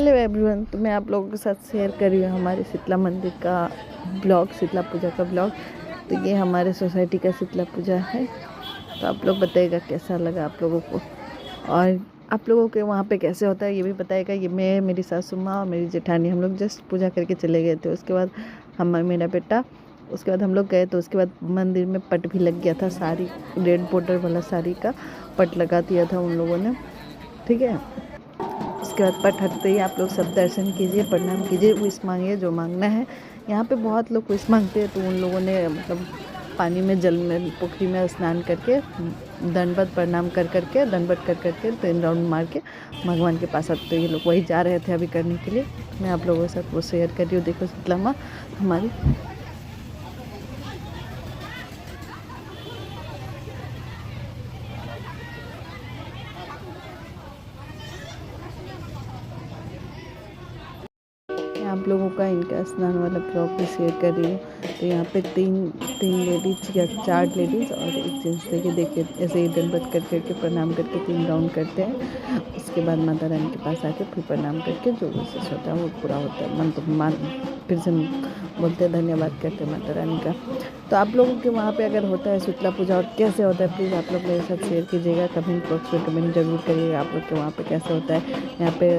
Hello everyone, तो मैं आप लोगों के साथ शेयर कर रही हूँ हमारे शीतला मंदिर का ब्लॉग, शीतला पूजा का ब्लॉग। तो ये हमारे सोसाइटी का शीतला पूजा है। तो आप लोग बताइएगा कैसा लगा आप लोगों को, और आप लोगों के वहाँ पे कैसे होता है ये भी बताइएगा। ये मैं, मेरी सासू माँ और मेरी जेठानी, हम लोग जस्ट पूजा करके चले गए थे। उसके बाद मेरा बेटा, उसके बाद हम लोग गए तो उसके बाद मंदिर में पट भी लग गया था। साड़ी, रेड बॉर्डर वाला साड़ी का पट लगा दिया था उन लोगों ने, ठीक है। उसके बाद पट हटते ही आप लोग सब दर्शन कीजिए, प्रणाम कीजिए, विश मांगिए जो मांगना है। यहाँ पे बहुत लोग विश मांगते हैं, तो उन लोगों ने मतलब पानी में, जल में, पोखरी में स्नान करके दंडवत प्रणाम करके, दंडवत करके 3 राउंड मार के भगवान के पास आते। तो ये लोग वही जा रहे थे अभी करने के लिए। मैं आप लोगों के साथ वो शेयर कर रही हूँ। देखो शीतला माँ हमारी। आप लोगों का इनका स्नान वाला ब्लॉग भी शेयर कर रही हूँ। तो यहाँ पे तीन लेडीज या 4 लेडीज़ और एक जेंट्स देखिए ऐसे ही दंडवत करके प्रणाम करके 3 राउंड करते हैं। उसके बाद माता रानी के पास आके फिर प्रणाम करके जो विशेष होता है वो पूरा होता है। मन तो फिर से बोलते हैं, धन्यवाद करते हैं माता रानी का। तो आप लोगों के वहाँ पे अगर होता है शीतला पूजा और कैसे होता है, प्लीज़ आप लोग मेरे साथ शेयर कीजिएगा। कमेंट बॉक्स में कमेंट जरूर करिएगा आप लोग के वहाँ पे कैसे होता है। यहाँ पे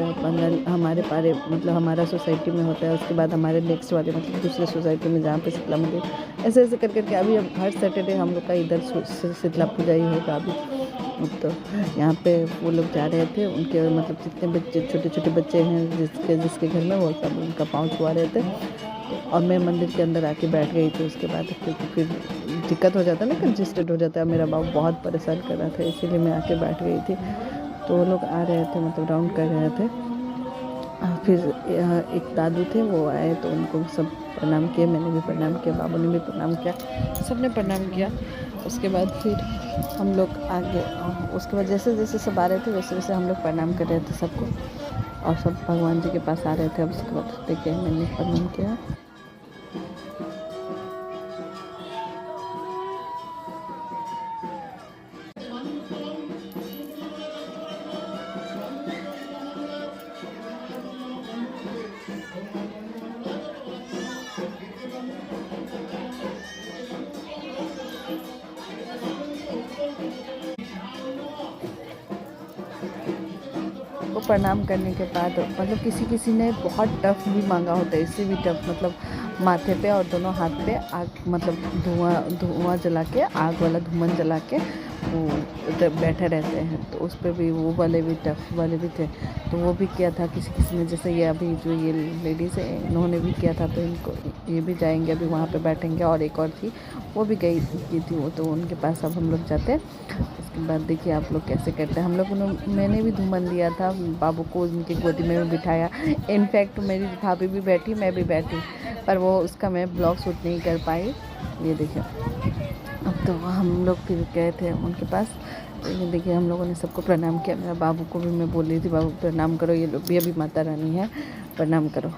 हमारे पारे मतलब हमारा सोसाइटी में होता है। उसके बाद हमारे नेक्स्ट वाले मतलब दूसरे सोसाइटी में जहाँ पे शीतला मंदिर, ऐसे ऐसे करके अभी अब हर सैटरडे हम लोग का इधर शीतला पूजा ही होगा अभी। तो यहाँ पे वो लोग जा रहे थे, उनके मतलब जितने बच्चे, छोटे छोटे बच्चे हैं जिसके घर में, वो सब उनका पाँव छुआ रहे थे। और मैं मंदिर के अंदर आके बैठ गई थी। उसके बाद क्योंकि फिर दिक्कत हो जाता है ना, कंजेस्टेड हो जाता है। मेरा बाबू बहुत परेशान कर रहा था, इसीलिए मैं आके बैठ गई थी। तो वो लोग आ रहे थे, मतलब राउंड कर रहे थे। फिर एक दादू थे, वो आए तो उनको सब प्रणाम किए, मैंने भी प्रणाम किया, बाबू ने भी प्रणाम किया, सबने प्रणाम किया। उसके बाद फिर हम लोग आगे, उसके बाद जैसे जैसे सब आ रहे थे वैसे वैसे हम लोग प्रणाम कर रहे थे सबको, और सब भगवान जी के पास आ रहे थे। अब उसके बाद देखिए मैंने प्रणाम किया। को प्रणाम करने के बाद मतलब किसी ने बहुत टफ भी मांगा होता है, इससे भी टफ, मतलब माथे पे और दोनों हाथ पे आग, मतलब धुआं जला के, आग वाला धुमन जला के वो बैठे रहते हैं। तो उस पर भी वो वाले भी टफ वाले भी थे, तो वो भी किया था किसी ने। जैसे ये अभी जो ये लेडीज़ है, इन्होंने भी किया था, तो इनको ये भी जाएंगे अभी वहाँ पे बैठेंगे। और एक और थी, वो भी गई की थी वो, तो उनके पास अब हम लोग जाते हैं। उसके बाद देखिए आप लोग कैसे करते हैं। हम लोग मैंने भी धूमन दिया था, बाबू को उनकी गोदी में भी बिठाया। इनफैक्ट मेरी भाभी भी बैठी, मैं भी बैठी, पर वो उसका मैं ब्लॉग शूट नहीं कर पाई। ये देखिए, अब तो हम लोग फिर गए थे उनके पास। तो ये देखिए हम लोगों ने सबको प्रणाम किया। मेरा बाबू को भी मैं बोल रही थी, बाबू प्रणाम करो, ये लोग भी अभी माता रानी है, प्रणाम करो।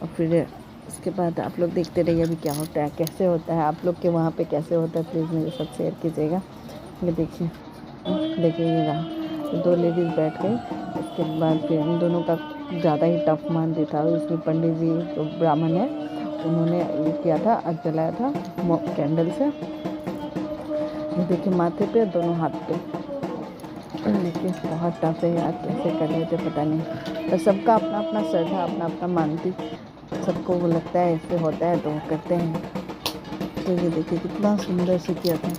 और फिर उसके बाद आप लोग देखते रहिए अभी क्या होता है, कैसे होता है। आप लोग के वहाँ पे कैसे होता है, प्लीज़ मेरे साथ शेयर कीजिएगा। ये देखिए ये रहा, 2 लेडीज़ बैठ गई। उसके बाद फिर इन दोनों का ज़्यादा ही टफ मानती था। उसमें पंडित जी जो ब्राह्मण है, उन्होंने ये किया था, आग जलाया था कैंडल से। ये देखिए माथे पे, दोनों हाथ पे। देखिए बहुत टफ है यार, कैसे कर रहे थे पता नहीं। तो सबका अपना अपना श्रद्धा, अपना अपना मानती, सबको वो लगता है ऐसे होता है तो वो करते हैं। तो ये देखिए कितना सुंदर से किया था।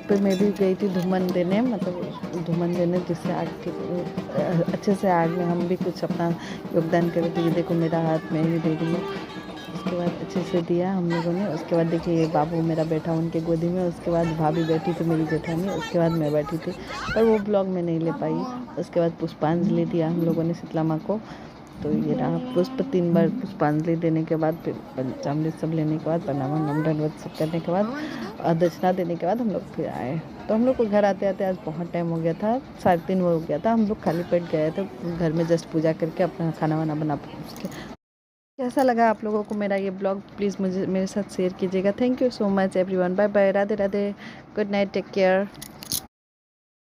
पे मैं भी गई थी धूमन देने, मतलब धूमन देने, जिससे आग की अच्छे से आग में हम भी कुछ अपना योगदान करें। तो ये देखो मेरा हाथ में ही दे रही हूँ। उसके बाद अच्छे से दिया हम लोगों ने। उसके बाद देखिए ये बाबू मेरा बैठा उनके गोदी में। उसके बाद भाभी बैठी थी मेरी जेठानी। उसके बाद मैं बैठी थी, पर वो ब्लॉग में नहीं ले पाई। उसके बाद पुष्पांजलि दिया हम लोगों ने शीतला माँ को। तो ये रहा पुष्प, 3 बार पुष्पांजलि देने के बाद, फिर पंचामृत सब लेने के बाद, प्रणाम दंडवत सब करने के बाद और दक्षिणा देने के बाद हम लोग फिर आए। तो हम लोग को घर आते आते आज बहुत टाइम हो गया था, 3:30 हो गया था। हम लोग खाली पेट गए थे घर में, जस्ट पूजा करके अपना खाना वाना बना के। कैसा लगा आप लोगों को मेरा ये ब्लॉग, प्लीज़ मुझे मेरे साथ शेयर कीजिएगा। Thank you so much everyone. Bye bye, Radhe Radhe, good night, take care.